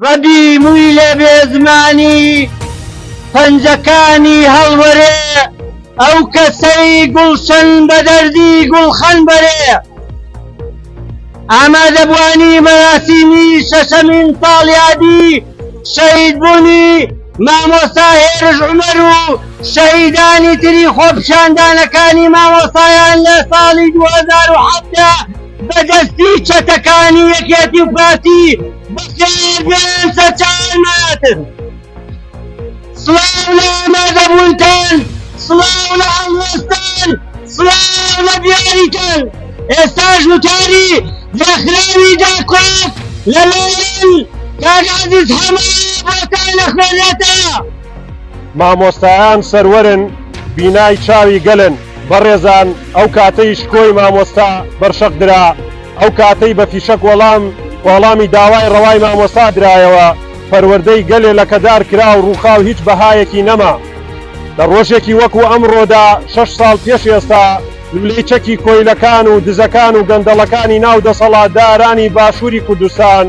ڕەبی مووی لێ بێ زمانی پەنجەکانی هەڵوەرێ ئەو کەسەی گوڵشن بە دەردی گوڵخەن بەرێ ئامادەبوانی مەراسیمی شەشەمین ساڵیادی شەهیدبوونی مامۆستا هێرش عومەر و شەهیدانی تری خۆپیشاندانەکانی مامۆستایان لە ساڵی 2007 بەدەستی چەتەکانی یەکێتی و پارتی بەخێربێن سەرچاوماتن. سڵاو لە ئامادەبوونتان، سڵاو لە هەڵوێستان، سڵاو لە دیاریتان. ئێستاش وتاری رێکخراوی داکۆک لەلایەن کاک عەزیز هەموو بۆتان نەخوێنێتەوە. مامۆستایان سەروەرن، بینای چاوی گەلن بەڕێزان. ئەو کاتەی شکۆی مامۆستا بەرشەق درا، ئەو کاتەی بە فیشەک وەڵامی داوای ڕەوای مامۆستا درایەوە، پەروەردەی گەلێ لەکەدار کرا و ڕووخاو هیچ بەهایەکی نەما. لە ڕۆژێکی وەکو ئەمڕۆدا 6 ساڵ پێش ئێستا لولەی چەکی کۆیلەکان و دزەکان و گەندەڵەکانی ناو دەسەڵاتدارانی باشووری کوردستان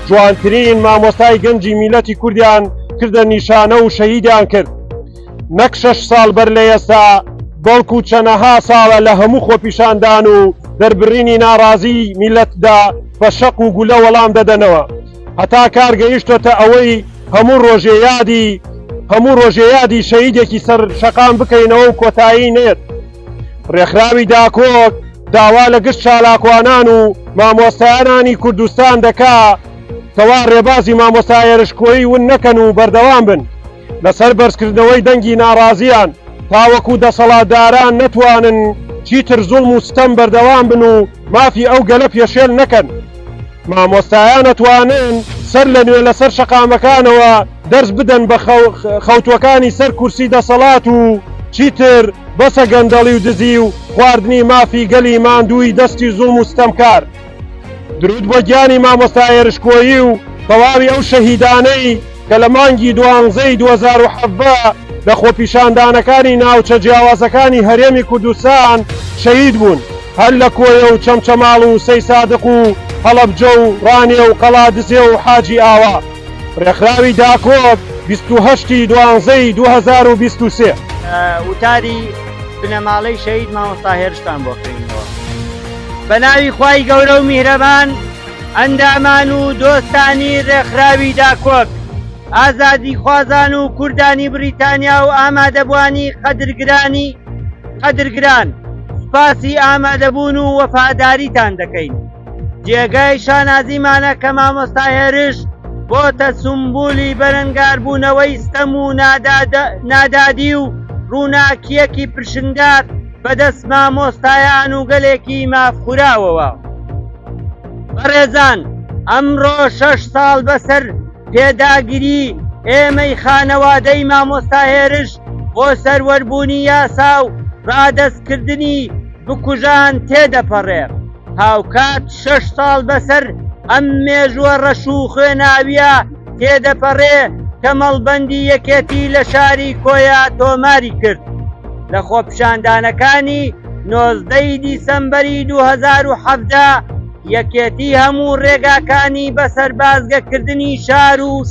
جوانترین مامۆستای گەنجی میلەتی کوردیان کردە نیشانە و شەهیدیان کرد. نەک 6 ساڵ بەر لە ئێستا، بەڵکو چەنەها ساڵە لە هەموو خۆپیشاندان و دەربڕینی ناڕازی میلەتدا بە شەق و گولە وەڵام دەدەنەوە، هەتا کارگەیشتۆتە ئەوەی هەموو ڕۆژێیادی شەهیدێکی سەر شەقام بکەینەوە و کۆتایی نێت. ڕێکخراوی داکۆک داوا لە گشت چالاکوانان و مامۆستایانی کوردستان دەکا کەوا ڕێبازی مامۆستا هێرشکۆیی ون نەکەن و بەردەوام بن لەسەر بەرزکردنەوەی دەنگی ناڕازیان، تاوەکو دەسەڵاتداران نەتوانن چیتر زوڵم و ستەم بەردەوام بن و مافی ئەو گەلە پێشێل نەکەن. مامۆستایان ئەتوانن سەر لە نوێ لەسەر شەقامەکانەوە دەرس بدەن بە خەوتوەکانی سەر کورسی دەسەڵات و چیتر بەسە گەندەڵی و دزی و خواردنی مافی گەلی ماندووی دەستی زوڵم و ستەمکار. درود بۆ گیانی مامۆستا هێرشکۆیی و تەواوی ئەو شەهیدانەی کە لە مانگی 12ی 2017 لە خۆپیشاندانەکانی ناوچە جیاوازەکانی هەرێمی کوردستان شەهید بوون، هەر لە کۆیە و چەمچەماڵ و سەی سادق و هەڵەبجە و ڕانێ و قەڵادزێ و حاجی ئاوا. ڕێکخراوی داکۆک 28 دوانزەی 2023 وتاری بنەماڵەی شەهید مامۆستا هێرشتان بۆ خوێندنەوە. بە ناوی خوای گەورە و میهرەبان، ئەندامان و دۆستانی ڕێکخراوی داکۆک، ئازادی خوازان و کوردانی بریتانیا و ئامادەبوانی قەدرگران، سوپاسی ئامادەبوون و وەفاداریتان دەکەین. جێگای شانازیمانە کە مامۆستا هێرش بۆتە سمبولی بەرەنگاربوونەوەی ستەم و نادادی و ڕووناکیەکی پرشنگار بەدەست مامۆستایان و گەلێکی مافخوراوەوە. بەڕێزان، ئەمڕۆ 6 ساڵ بەسەر پێداگیری ئێمەی خانەوادەی مامۆستا هێرش بۆ سەروەربوونی یاسا و ڕادەستکردنی بکوژان تێدەپەڕێ. هاوکات 6 ساڵ بەسەر ئەم مێژووە ڕەش و خوێناویە تێدەپەڕێ کە مەڵبەندی یەکێتی لە شاری کۆیا تۆماری کرد. لە خۆپیشاندانەکانی 19 دیسەمبەری 2017 یەکێتی هەموو ڕێگاکانی بەسەر بازگەکردنی شار و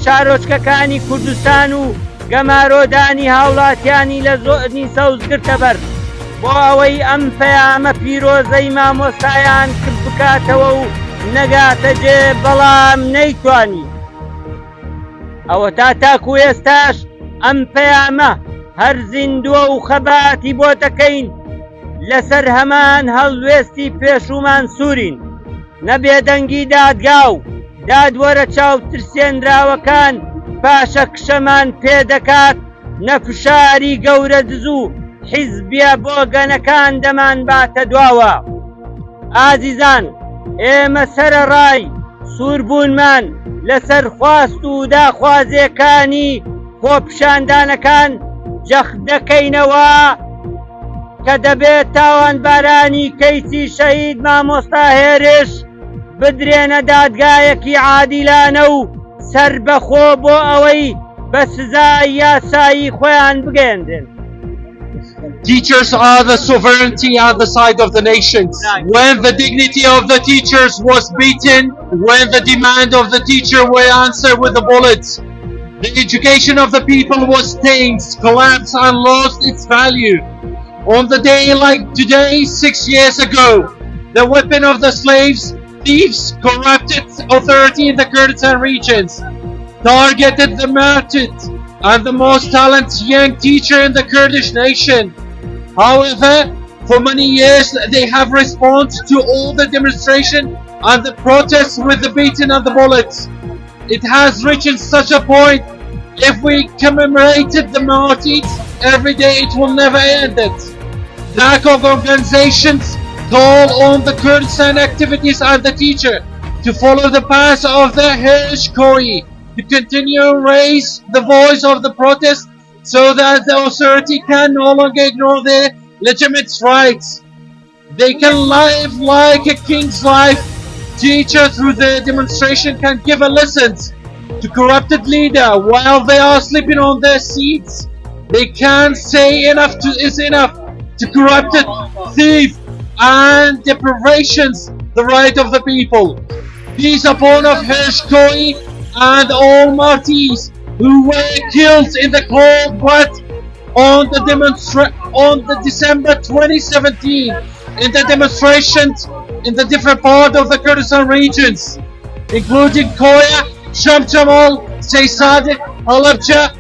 شارۆچکەکانی کوردستان و گەمارۆدانی هاوڵاتیانی لە زۆنی سەوزگرتە بەر بۆ ئەوەی ئەم پەیامە پیرۆزەی مامۆستایان کرد بکاتەوە و نەگاتە جێ، بەڵام نەیتوانی. ئەوە تاکو ئێستاش ئەم پەیامە هەر زیندووە و خەباتی بۆ دەکەین لەسەر هەمان هەڵوێستی پێشومان سوورین. نەبێ دەنگی دادگا و دادوەرە چاوترسێنراوەکان پاشە کشەمان پێدەکات، نەفشاری گەورە دزوو حیزبیە بۆ گەنەکان دەمان باتە دواوە. ئازیزان، ئێمە سەرەڕای سووربوونمان لەسەر خواست و داخوازیەکانی خۆپیشاندانەکان جەخ دەکەینەوە کە دەبێت تاوانبارانی کەیسی شەهید مامۆستا هێرش بدرێنە دادگایەکی عادیلانە و سەربەخۆ بۆ ئەوەی بە سزای یاسایی خۆیان بگەێنرێن. Teachers are the sovereignty on the side of the nations. When the dignity of the teachers was beaten, when the demand of the teacher were answered with the bullets, the education of the people was tamed, collapsed, and lost its value. On the day like today, 6 years ago, the weapon of the slaves, thieves, corrupted authority in the Kurdistan regions, targeted the murdered and the most talented young teacher in the Kurdish nation. However, for many years they have responded to all the demonstration and the protests with the beating and the bullets. It has reached such a point, if we commemorated the martyrs every day, it will never end it. Lack of organizations call on the Kurdistan activities and the teacher to follow the path of the Hirshkoi, to continue raise the voice of the protest so that the authority can no longer ignore their legitimate rights. They can live like a king's life. Teacher through the demonstration can give a lesson to corrupted leader while they are sleeping on their seats. They can say enough is enough to corrupted thief and deprivations the right of the people. Peace upon of Hirshkoi and all martyrs who were killed in the cold blood on the December 2017 in the demonstrations in the different part of the Kurdistan regions, including Koya, Shamjamal, Saysadik, Halabja,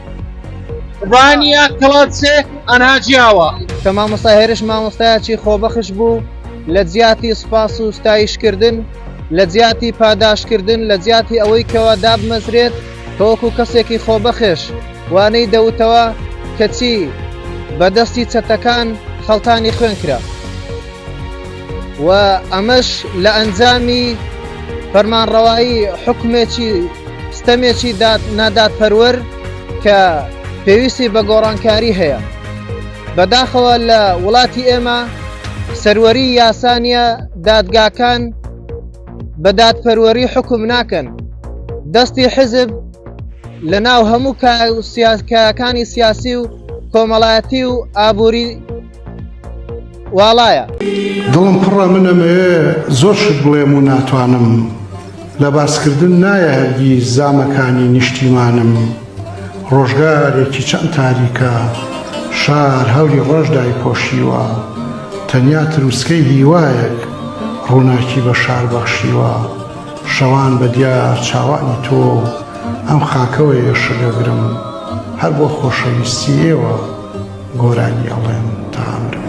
Rania, Kaladse, and Hajiawa. کە مامۆستا هێرش مامۆستایەکی خۆبەخش بوو لە جیاتی سوپاس و ستایشکردن، لە جیاتی پاداشکردن، لە جیاتی ئەوەی کەوا دابمەزرێت تۆکو کەسێکی خۆبەخش وانەی دەوتەوە کەچی بەدەستی چەتەکان خەڵتانی خوێن کرا و ئەمەش لە ئەنجامی فەرمانڕەوایی حکومێکی ستەمێکی نادادپەروەر کە پێویستی بە گۆڕانکاری هەیە. بەداخەوە لە وڵاتی ئێمە سەروەری یاسانیە دادگاکان بە دادپەروەری حکم ناکەن، دەستی حزب لە ناو هەموو کایەکانی سیاسی و کۆمەڵایەتی و ئابووری واڵایە. دڵم پڕە منەمەوێ زۆر شت بڵێم و ناتوانم، لە باسکردن نایە هەرگیز زامەکانی نیشتیمانم. ڕۆژگارێکی چەند تاریکە شار هەوری ڕۆژدای پۆشیوە، تەنیا تروسکەی هیوایەک ڕووناکی بە شار بەخشیوە. شەوان بە دیار چاوانی تۆ ئەم خاکەوەیە شگەگرم، هەر بۆ خۆشەویستی ئێوە گۆرانی ئەڵێم تامرم.